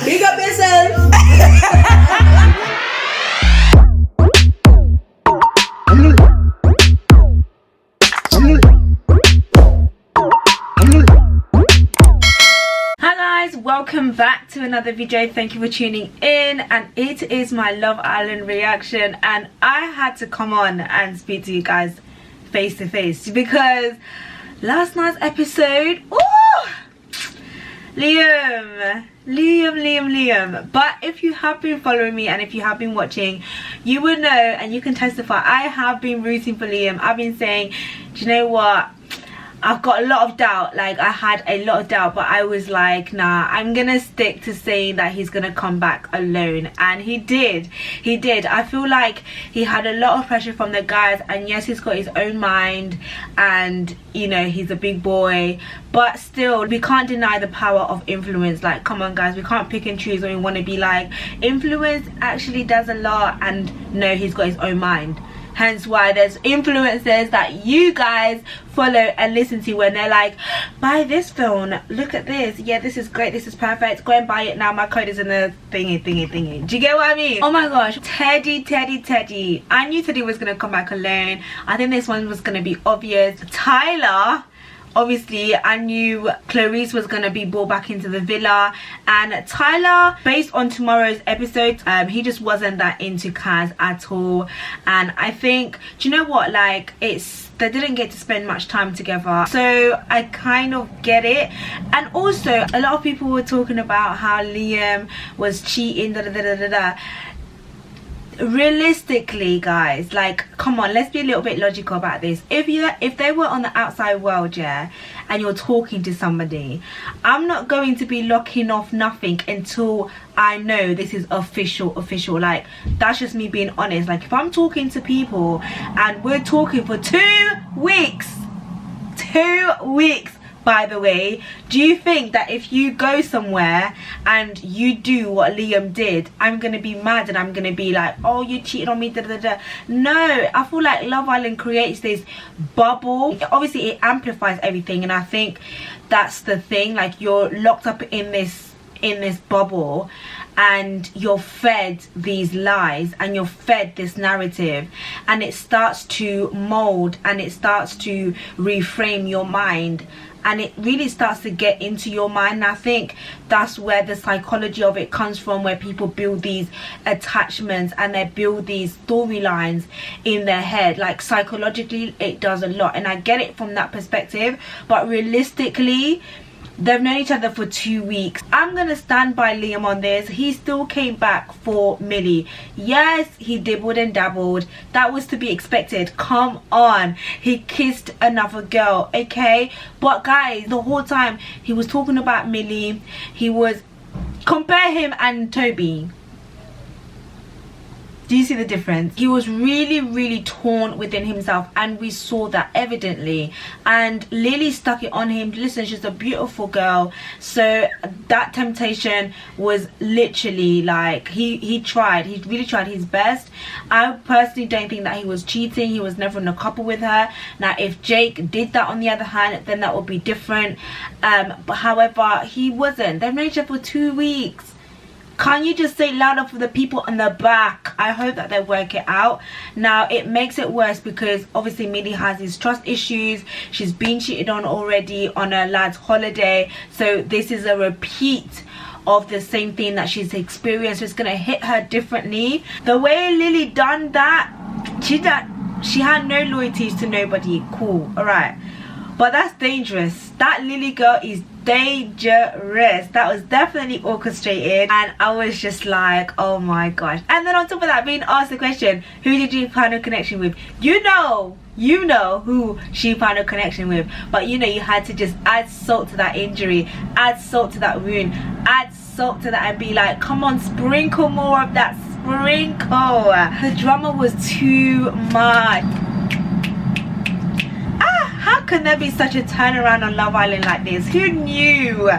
Big up yourself. Welcome back to another video. Thank you for tuning in, and it is my Love Island reaction, and I had to come on and speak to you guys face to face because last night's episode, Liam. But if you have been following me and if you have been watching, you would know and you can testify I have been rooting for Liam. I've been saying, do you know what, I've got a lot of doubt. Like, I had a lot of doubt, but I was like, nah, I'm gonna stick to saying that he's gonna come back alone, and he did. I feel like he had a lot of pressure from the guys, and yes, he's got his own mind, and you know, he's a big boy, but still, we can't deny the power of influence. Like, come on guys, we can't pick and choose when we want to be like, influence actually does a lot, and no, he's got his own mind. Hence why there's influencers that you guys follow and listen to when they're like, buy this phone, look at this, yeah, this is great, this is perfect, go and buy it now, my code is in the thingy. Do you get what I mean? Oh my gosh, Teddy. I knew Teddy was gonna come back alone. I think this one was gonna be obvious. Tyler, obviously I knew Clarice was gonna be brought back into the villa, and Tyler, based on tomorrow's episode, he just wasn't that into Kaz at all. And I think, do you know what, like, they didn't get to spend much time together, so I kind of get it. And also a lot of people were talking about how Liam was cheating, realistically guys, like, come on, let's be a little bit logical about this. If they were on the outside world, yeah, and you're talking to somebody, I'm not going to be locking off nothing until I know this is official. Like, that's just me being honest. Like, if I'm talking to people and we're talking for 2 weeks, by the way, do you think that if you go somewhere and you do what Liam did, I'm gonna be mad and I'm gonna be like, oh, you cheated on me, No, I feel like Love Island creates this bubble. Obviously it amplifies everything, and I think that's the thing. Like, you're locked up in this bubble, and you're fed these lies and you're fed this narrative, and it starts to mold and it starts to reframe your mind, and it really starts to get into your mind. And I think that's where the psychology of it comes from, where people build these attachments and they build these storylines in their head. Like, psychologically it does a lot, and I get it from that perspective, but realistically, they've known each other for 2 weeks. I'm gonna stand by Liam on this. He still came back for Millie. Yes, he dibbled and dabbled. That was to be expected. Come on. He kissed another girl, okay? But guys, the whole time he was talking about Millie, he was... Compare him and Toby. Do you see the difference? He was really torn within himself, and we saw that evidently. And Lily stuck it on him. Listen, she's a beautiful girl, so that temptation was literally like, he really tried his best. I personally don't think that he was cheating. He was never in a couple with her. Now, if Jake did that on the other hand, then that would be different. But however, he wasn't. They've known each other for 2 weeks. Can you just say louder for the people on the back? I hope that they work it out. Now, it makes it worse because obviously Millie has these trust issues. She's been cheated on already on her lad's holiday, so this is a repeat of the same thing that she's experienced. So it's gonna hit her differently. The way Lily done that, she had no loyalties to nobody. Cool, all right, but that's dangerous. That Lily girl is dangerous. That was definitely orchestrated, and I was just like, oh my gosh. And then on top of that, being asked the question, who did you find a connection with? You know who she found a connection with, but you know, you had to just add salt to that injury, add salt to that wound, add salt to that, and be like, come on, sprinkle more of that, sprinkle. The drama was too much. How can there be such a turnaround on Love Island like this? Who knew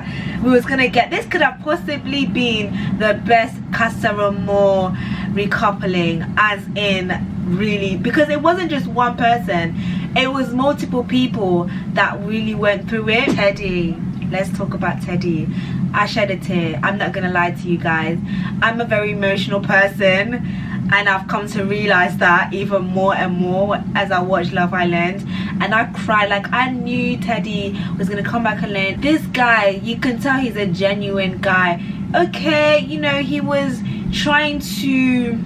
we was gonna get this? Could have possibly been the best Casa Amor recoupling, as in, really, because it wasn't just one person, it was multiple people that really went through it. Teddy, let's talk about Teddy. I shed a tear. I'm not gonna lie to you guys. I'm a very emotional person, and I've come to realize that even more and more as I watch Love Island. And I cried. Like, I knew Teddy was gonna come back alone. This guy, you can tell he's a genuine guy. Okay, you know, he was trying to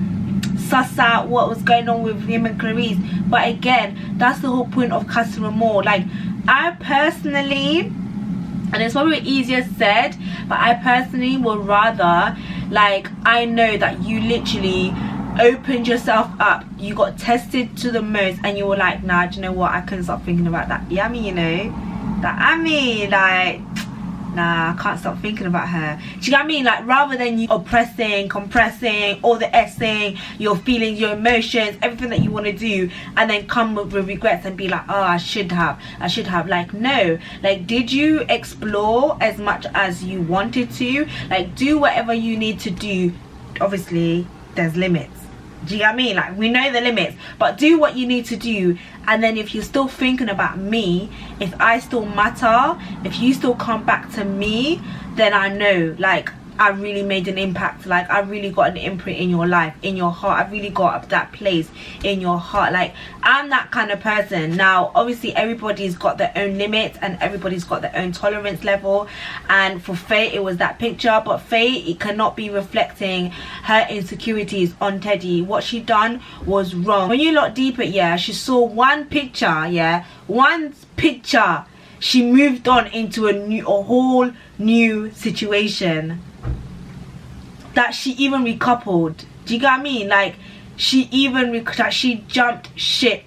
suss out what was going on with him and Clarice, but again, that's the whole point of Casa Amor. Like, I personally, and it's probably easier said, but I personally would rather, like, I know that you literally opened yourself up, you got tested to the most, and you were like, nah, do you know what, I couldn't stop thinking about that. Yeah, I mean, you know, that, I mean, like, nah, I can't stop thinking about her. Do you know what I mean? Like, rather than you oppressing, compressing, all the essing, your feelings, your emotions, everything that you want to do, and then come with regrets and be like, oh, I should have. Like, no. Like, did you explore as much as you wanted to? Like, do whatever you need to do. Obviously, there's limits. Do you know what I mean? Like, we know the limits, but do what you need to do. And then if you're still thinking about me, if I still matter, if you still come back to me, then I know, like, I really made an impact. Like, I really got an imprint in your life, in your heart. I really got up that place in your heart. Like, I'm that kind of person. Now, obviously, everybody's got their own limits and everybody's got their own tolerance level. And for Faye, it was that picture. But Faye, it cannot be reflecting her insecurities on Teddy. What she done was wrong. When you look deeper, yeah, she saw one picture, yeah, one picture. She moved on into a whole new situation. That she even recoupled. Do you get what I mean? Like, she even she jumped ship.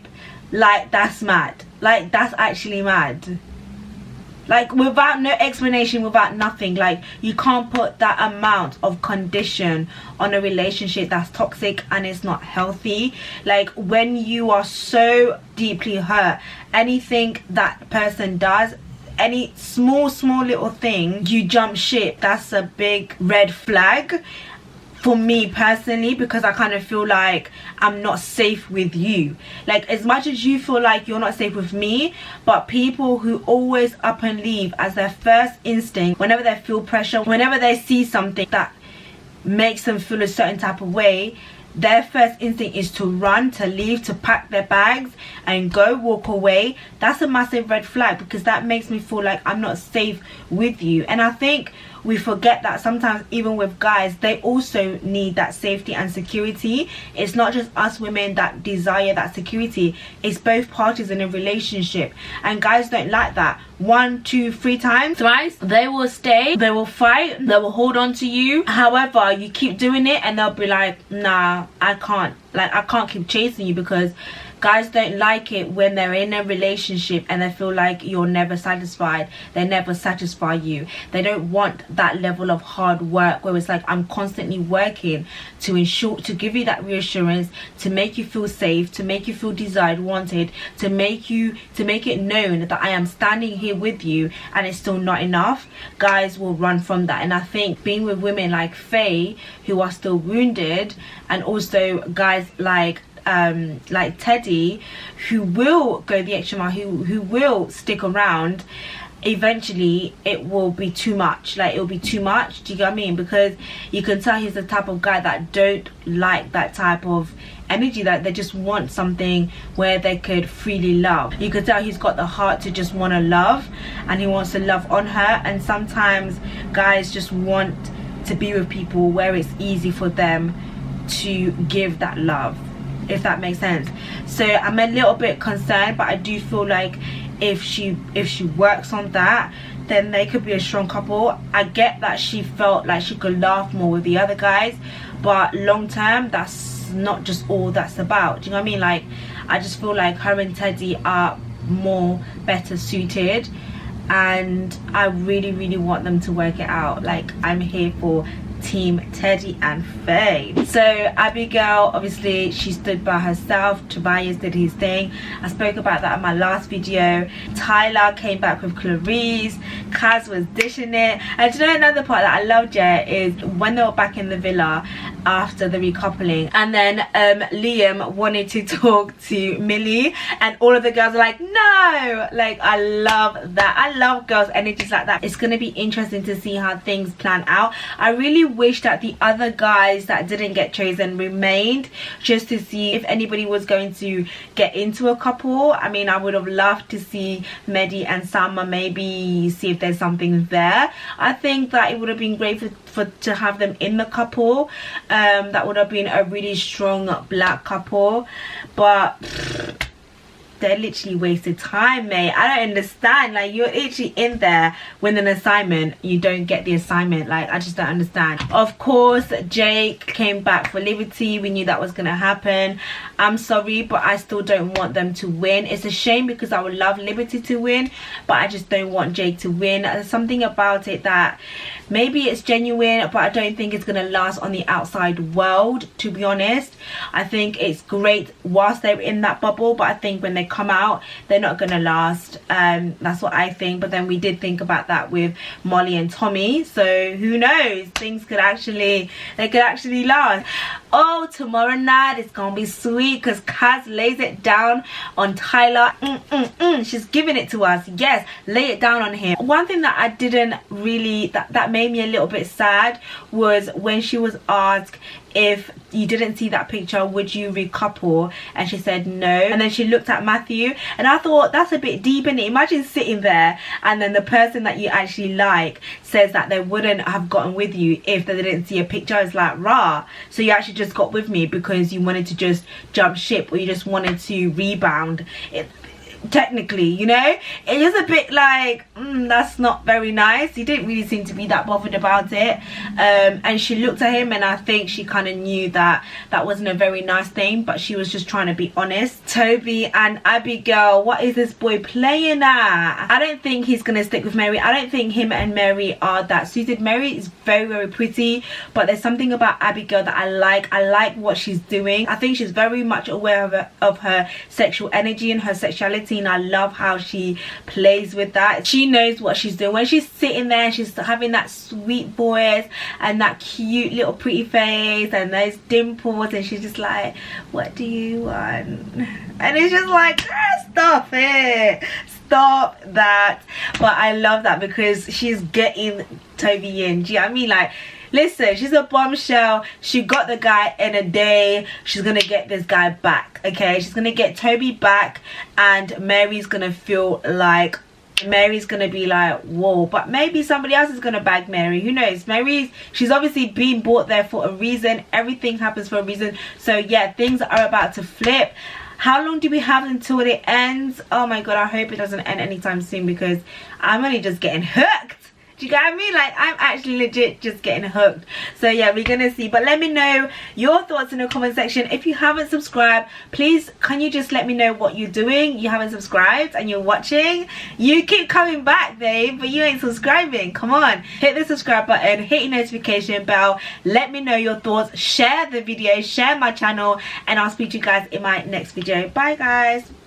Like, that's mad. Like, that's actually mad. Like, without no explanation, without nothing. Like, you can't put that amount of condition on a relationship that's toxic and it's not healthy. Like, when you are so deeply hurt, anything that person does, any small little thing, you jump ship. That's a big red flag for me personally, because I kind of feel like I'm not safe with you. Like, as much as you feel like you're not safe with me, but people who always up and leave as their first instinct, whenever they feel pressure, whenever they see something that makes them feel a certain type of way, their first instinct is to run, to leave, to pack their bags and go, walk away. That's a massive red flag, because that makes me feel like I'm not safe with you. And I think we forget that sometimes, even with guys, they also need that safety and security. It's not just us women that desire that security, it's both parties in a relationship. And guys don't like that. 1, 2, 3 times, thrice, they will stay, they will fight, they will hold on to you. However, you keep doing it and they'll be like, nah, I can't. Like, I can't keep chasing you, because guys don't like it when they're in a relationship and they feel like you're never satisfied. They never satisfy you. They don't want that level of hard work where it's like, I'm constantly working to ensure, to give you that reassurance, to make you feel safe, to make you feel desired, wanted, to make it known that I am standing here with you, and it's still not enough. Guys will run from that. And I think being with women like Faye, who are still wounded, and also guys like Teddy, who will go the extra mile, who will stick around, eventually it will be too much. Like, it'll be too much. Do you get what I mean? Because you can tell he's the type of guy that don't like that type of energy, that they just want something where they could freely love. You can tell he's got the heart to just want to love, and he wants to love on her. And sometimes guys just want to be with people where it's easy for them to give that love, if that makes sense. So I'm a little bit concerned, but I do feel like if she works on that, then they could be a strong couple. I get that she felt like she could laugh more with the other guys, but long term, that's not just all that's about. Do you know what I mean? Like, I just feel like her and Teddy are more better suited, and I really want them to work it out. Like, I'm here for Team Teddy and Faye. So Abigail, obviously she stood by herself. Tobias did his thing. I spoke about that in my last video. Tyler came back with Clarice. Kaz was dishing it. And you know, another part that I loved, yeah, is when they were back in the villa after the recoupling, and then Liam wanted to talk to Millie, and all of the girls are like, no. Like, I love that. I love girls' energies like that. It's gonna be interesting to see how things plan out. I really wish that the other guys that didn't get chosen remained, just to see if anybody was going to get into a couple. I mean, I would have loved to see Mehdi and Sama maybe see if there's something there. I think that it would have been great to have them in the couple. That would have been a really strong black couple, but they literally wasted time, mate. I don't understand. Like, you're literally in there with an assignment, you don't get the assignment. Like, I just don't understand. Of course, Jake came back for Liberty. We knew that was gonna happen. I'm sorry, but I still don't want them to win. It's a shame because I would love Liberty to win, but I just don't want Jake to win. There's something about it that maybe it's genuine, but I don't think it's gonna last on the outside world, to be honest. I think it's great whilst they're in that bubble, but I think when they come out, they're not gonna last. That's what I think. But then we did think about that with Molly and Tommy, so who knows, things could actually, they could actually last. Oh, tomorrow night it's gonna be sweet because Kaz lays it down on Tyler. She's giving it to us. Yes, lay it down on him. One thing that I didn't really, that made me a little bit sad, was when she was asked, if you didn't see that picture, would you recouple? And she said no. And then she looked at Matthew, and I thought, that's a bit deep, innit? Imagine sitting there and then the person that you actually like says that they wouldn't have gotten with you if they didn't see a picture. It's like, rah, so you actually just got with me because you wanted to just jump ship, or you just wanted to rebound. Technically, you know, it is a bit like, that's not very nice. He didn't really seem to be that bothered about it. And she looked at him, and I think she kind of knew that that wasn't a very nice thing, but she was just trying to be honest. Toby and Abigail, what is this boy playing at? I don't think he's gonna stick with Mary. I don't think him and Mary are that suited. Mary is very, very pretty, but there's something about Abigail that I like. I like what she's doing. I think she's very much aware of her sexual energy and her sexuality, and I love how she plays with that. She knows what she's doing. When she's sitting there, she's having that sweet voice and that cute little pretty face and those dimples, and she's just like, what do you want? And it's just like, stop it, stop that. But I love that because she's getting Toby in. Do you know what I mean? Like, listen, she's a bombshell. She got the guy in a day. She's gonna get this guy back, okay? She's gonna get Toby back, and Mary's gonna feel like, Mary's gonna be like, whoa, but maybe somebody else is gonna bag Mary. Who knows? She's obviously being brought there for a reason. Everything happens for a reason. So yeah, things are about to flip. How long do we have until it ends? Oh my god, I hope it doesn't end anytime soon because I'm only just getting hooked. Do you get what I mean? Like, I'm actually legit just getting hooked. So yeah, we're gonna see. But let me know your thoughts in the comment section. If you haven't subscribed, please, can you just let me know what you're doing? You haven't subscribed and you're watching. You keep coming back, babe, but you ain't subscribing. Come on, hit the subscribe button, hit your notification bell. Let me know your thoughts. Share the video, share my channel, and I'll speak to you guys in my next video. Bye, guys.